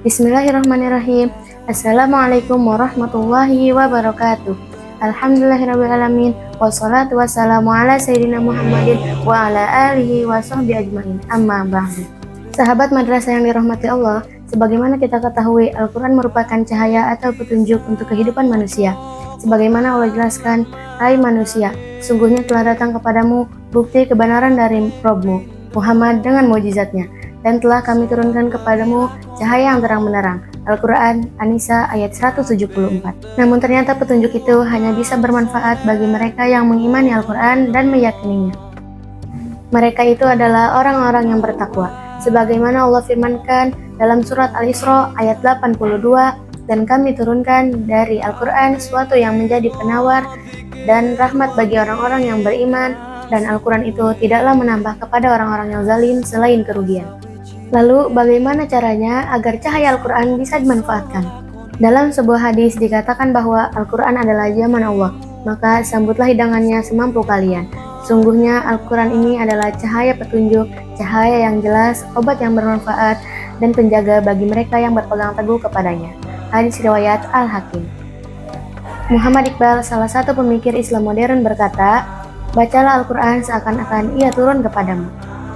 Bismillahirrahmanirrahim. Assalamualaikum warahmatullahi wabarakatuh. Alhamdulillahirrahmanirrahim. Wassalatu wassalamu ala sayyidina Muhammadin wa ala alihi wa sahbihi ajma'in. Amma ba'du. Sahabat madrasah yang dirahmati Allah, sebagaimana kita ketahui, Al-Quran merupakan cahaya atau petunjuk untuk kehidupan manusia. Sebagaimana Allah jelaskan, hai manusia, sungguhnya telah datang kepadamu bukti kebenaran dari Rabb-Mu, Muhammad dengan mukjizatnya, dan telah kami turunkan kepadamu cahaya yang terang benderang. Al-Quran, An-Nisa ayat 174. Namun ternyata petunjuk itu hanya bisa bermanfaat bagi mereka yang mengimani Al-Quran dan meyakininya. Mereka itu adalah orang-orang yang bertakwa. Sebagaimana Allah firmankan dalam surat Al-Isra ayat 82, dan kami turunkan dari Al-Quran suatu yang menjadi penawar dan rahmat bagi orang-orang yang beriman, dan Al-Quran itu tidaklah menambah kepada orang-orang yang zalim selain kerugian. Lalu bagaimana caranya agar cahaya Al-Quran bisa dimanfaatkan? Dalam sebuah hadis dikatakan bahwa Al-Quran adalah zaman Allah, maka sambutlah hidangannya semampu kalian. Sungguhnya Al-Quran ini adalah cahaya petunjuk, cahaya yang jelas, obat yang bermanfaat, dan penjaga bagi mereka yang berpegang teguh kepadanya. Hadis riwayat Al-Hakim. Muhammad Iqbal, salah satu pemikir Islam modern, berkata, bacalah Al-Quran seakan-akan ia turun kepadamu.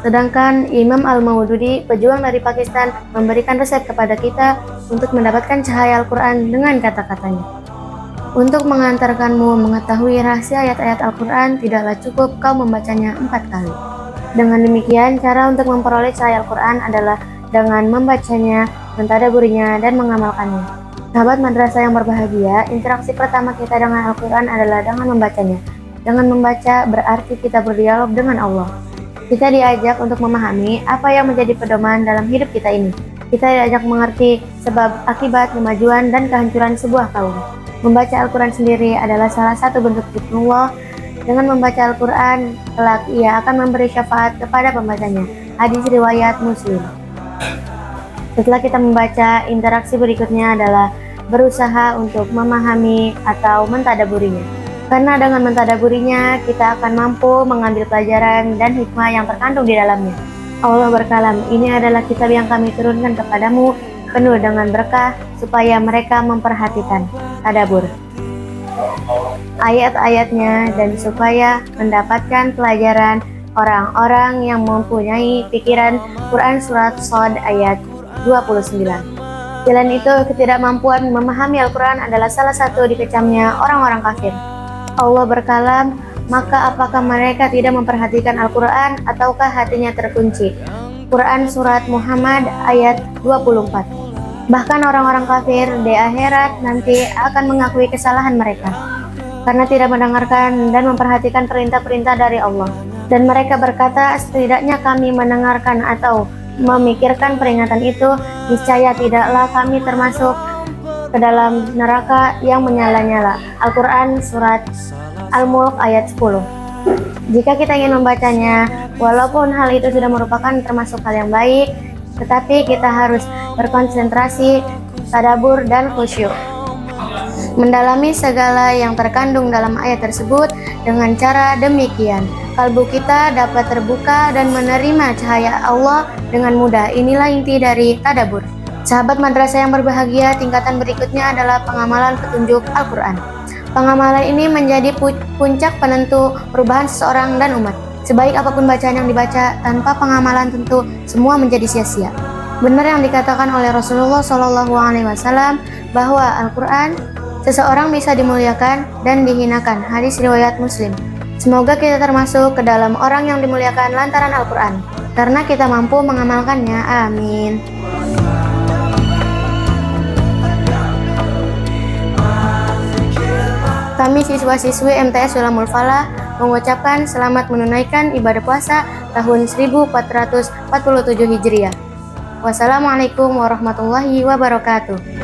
Sedangkan Imam Al-Maududi, pejuang dari Pakistan, memberikan resep kepada kita untuk mendapatkan cahaya Al-Quran dengan kata-katanya. Untuk mengantarkanmu mengetahui rahasia ayat-ayat Al-Quran, tidaklah cukup kau membacanya 4 kali. Dengan demikian, cara untuk memperoleh cahaya Al-Quran adalah dengan membacanya, mentadaburinya, dan mengamalkannya. Sahabat madrasah yang berbahagia, interaksi pertama kita dengan Al-Quran adalah dengan membacanya. Dengan membaca berarti kita berdialog dengan Allah. Kita diajak untuk memahami apa yang menjadi pedoman dalam hidup kita ini. Kita diajak mengerti sebab, akibat, kemajuan, dan kehancuran sebuah kaum. Membaca Al-Quran sendiri adalah salah satu bentuk zikrullah. Dengan membaca Al-Quran, kelak ia akan memberi syafaat kepada pembacanya. Hadis riwayat Muslim. Setelah kita membaca, interaksi berikutnya adalah berusaha untuk memahami atau mentadaburinya. Karena dengan mentadaburinya, kita akan mampu mengambil pelajaran dan hikmah yang terkandung di dalamnya. Allah berkalam, ini adalah kitab yang kami turunkan kepadamu, penuh dengan berkah, supaya mereka memperhatikan, tadabbur ayat-ayatnya, dan supaya mendapatkan pelajaran orang-orang yang mempunyai pikiran. Quran Surat Shad ayat 29. Selain itu, ketidakmampuan memahami Al-Quran adalah salah satu dikecamnya orang-orang kafir. Allah berkalam, maka apakah mereka tidak memperhatikan Al-Quran ataukah hatinya terkunci? Quran Surat Muhammad ayat 24. Bahkan orang-orang kafir di akhirat nanti akan mengakui kesalahan mereka karena tidak mendengarkan dan memperhatikan perintah-perintah dari Allah. Dan mereka berkata, setidaknya kami mendengarkan atau memikirkan peringatan itu, niscaya tidaklah kami termasuk ke dalam neraka yang menyala-nyala. Al-Quran Surat Al-Mulk ayat 10. Jika kita ingin membacanya, walaupun hal itu sudah merupakan termasuk hal yang baik, tetapi kita harus berkonsentrasi, tadabbur, dan khusyuk. Mendalami segala yang terkandung dalam ayat tersebut. Dengan cara demikian, kalbu kita dapat terbuka dan menerima cahaya Allah dengan mudah. Inilah inti dari tadabbur. Sahabat madrasah yang berbahagia, tingkatan berikutnya adalah pengamalan petunjuk Al-Quran. Pengamalan ini menjadi puncak penentu perubahan seseorang dan umat. Sebaik apapun bacaan yang dibaca, tanpa pengamalan tentu semua menjadi sia-sia. Benar yang dikatakan oleh Rasulullah SAW bahwa Al-Quran, seseorang bisa dimuliakan dan dihinakan. Hadis riwayat Muslim. Semoga kita termasuk ke dalam orang yang dimuliakan lantaran Al-Quran, karena kita mampu mengamalkannya. Amin. Kami siswa-siswi MTS Ulamul Falah mengucapkan selamat menunaikan ibadah puasa tahun 1447 Hijriah. Wassalamualaikum warahmatullahi wabarakatuh.